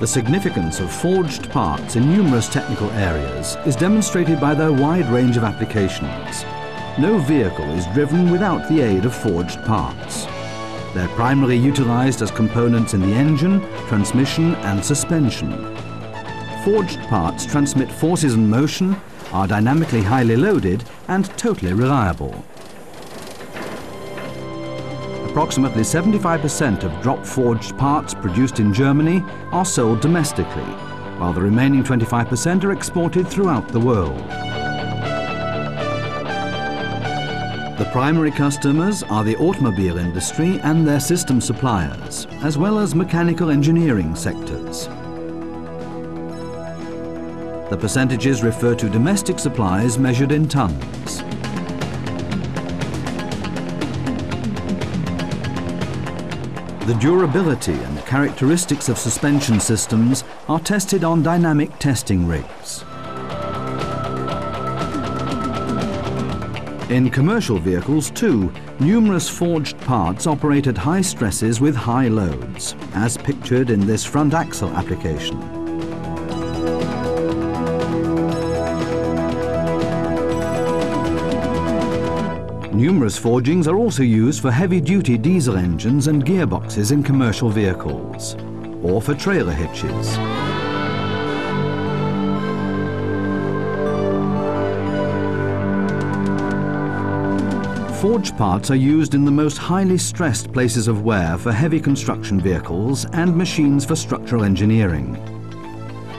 The significance of forged parts in numerous technical areas is demonstrated by their wide range of applications. No vehicle is driven without the aid of forged parts. They're primarily utilized as components in the engine, transmission and suspension. Forged parts transmit forces and motion, are dynamically highly loaded and totally reliable. Approximately 75% of drop-forged parts produced in Germany are sold domestically, while the remaining 25% are exported throughout the world. The primary customers are the automobile industry and their system suppliers, as well as mechanical engineering sectors. The percentages refer to domestic supplies measured in tons. The durability and characteristics of suspension systems are tested on dynamic testing rigs. In commercial vehicles too, numerous forged parts operate at high stresses with high loads, as pictured in this front axle application. Numerous forgings are also used for heavy-duty diesel engines and gearboxes in commercial vehicles, or for trailer hitches. Forged parts are used in the most highly stressed places of wear for heavy construction vehicles and machines for structural engineering.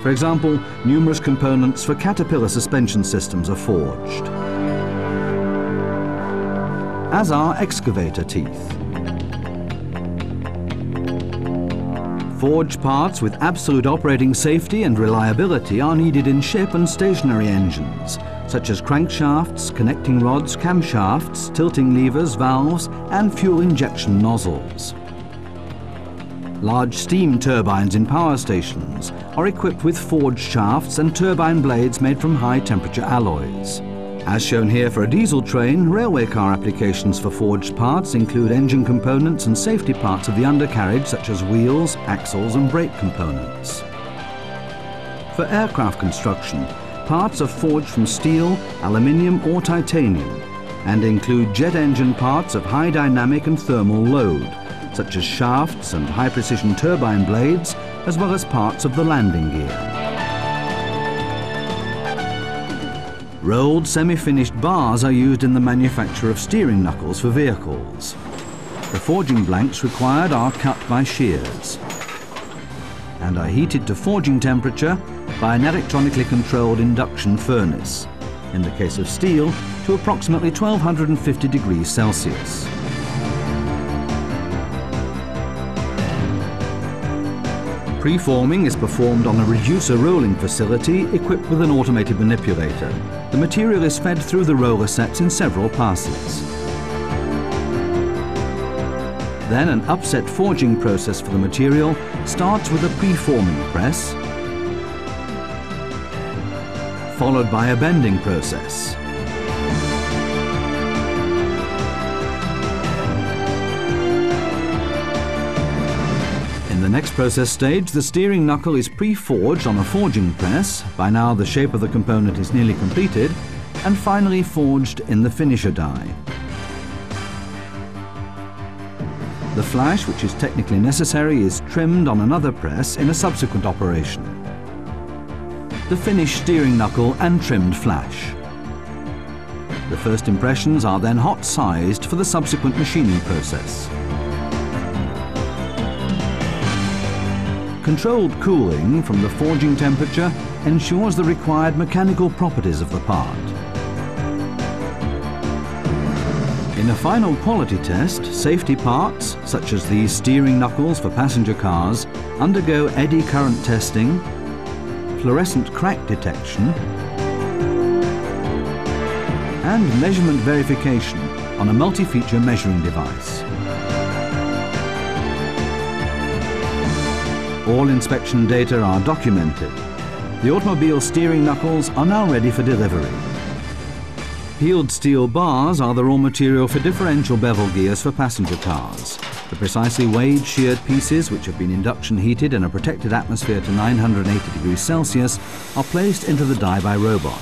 For example, numerous components for Caterpillar suspension systems are forged, as are excavator teeth. Forged parts with absolute operating safety and reliability are needed in ship and stationary engines, such as crankshafts, connecting rods, camshafts, tilting levers, valves, and fuel injection nozzles. Large steam turbines in power stations are equipped with forged shafts and turbine blades made from high-temperature alloys. As shown here for a diesel train, railway car applications for forged parts include engine components and safety parts of the undercarriage such as wheels, axles and brake components. For aircraft construction, parts are forged from steel, aluminium or titanium and include jet engine parts of high dynamic and thermal load, such as shafts and high-precision turbine blades, as well as parts of the landing gear. Rolled semi-finished bars are used in the manufacture of steering knuckles for vehicles. The forging blanks required are cut by shears and are heated to forging temperature by an electronically controlled induction furnace, in the case of steel, to approximately 1250 degrees Celsius. Preforming is performed on a reducer rolling facility equipped with an automated manipulator. The material is fed through the roller sets in several passes. Then an upset forging process for the material starts with a preforming press, followed by a bending process. In the next process stage, the steering knuckle is pre-forged on a forging press. By now the shape of the component is nearly completed, and finally forged in the finisher die. The flash, which is technically necessary, is trimmed on another press in a subsequent operation. The finished steering knuckle and trimmed flash. The first impressions are then hot sized for the subsequent machining process. Controlled cooling from the forging temperature ensures the required mechanical properties of the part. In a final quality test, safety parts, such as these steering knuckles for passenger cars, undergo eddy current testing, fluorescent crack detection, and measurement verification on a multi-feature measuring device. All inspection data are documented. The automobile steering knuckles are now ready for delivery. Peeled steel bars are the raw material for differential bevel gears for passenger cars. The precisely weighed sheared pieces, which have been induction heated in a protected atmosphere to 980 degrees Celsius, are placed into the die by robot.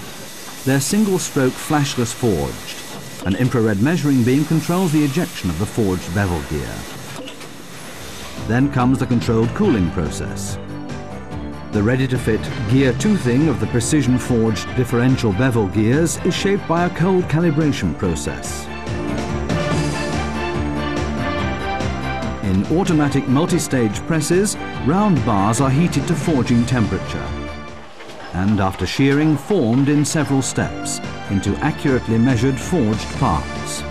They're single-stroke flashless forged. An infrared measuring beam controls the ejection of the forged bevel gear. Then comes the controlled cooling process. The ready-to-fit gear toothing of the precision-forged differential bevel gears is shaped by a cold calibration process. In automatic multi-stage presses, round bars are heated to forging temperature and, after shearing, formed in several steps into accurately measured forged parts.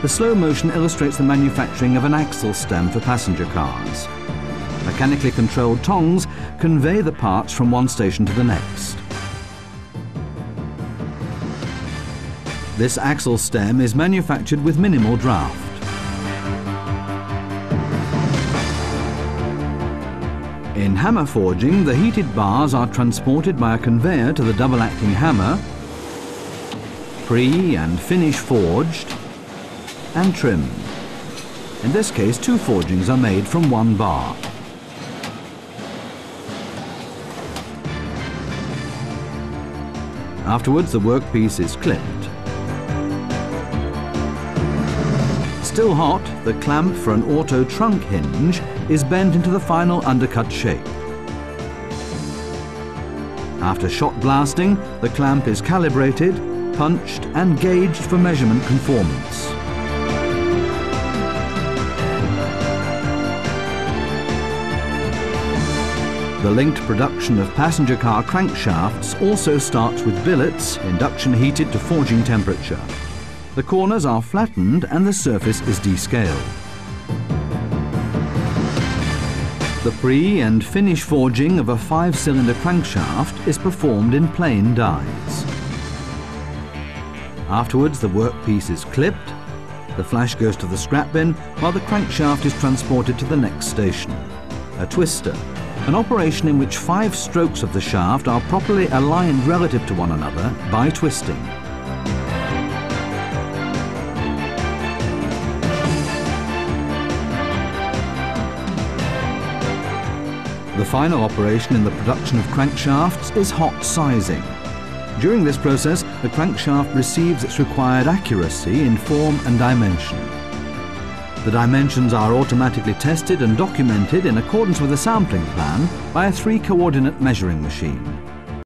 The slow motion illustrates the manufacturing of an axle stem for passenger cars. Mechanically controlled tongs convey the parts from one station to the next. This axle stem is manufactured with minimal draft. In hammer forging, the heated bars are transported by a conveyor to the double-acting hammer, pre- and finish forged, and trimmed. In this case, 2 forgings are made from 1 bar. Afterwards, the workpiece is clipped. Still hot, the clamp for an auto trunk hinge is bent into the final undercut shape. After shot blasting, the clamp is calibrated, punched and gauged for measurement conformance. The linked production of passenger car crankshafts also starts with billets, induction heated to forging temperature. The corners are flattened and the surface is descaled. The pre- and finish forging of a 5-cylinder crankshaft is performed in plain dies. Afterwards, the workpiece is clipped, the flash goes to the scrap bin, while the crankshaft is transported to the next station. A twister, an operation in which 5 strokes of the shaft are properly aligned relative to one another by twisting. The final operation in the production of crankshafts is hot sizing. During this process, the crankshaft receives its required accuracy in form and dimension. The dimensions are automatically tested and documented in accordance with a sampling plan by a 3-coordinate measuring machine.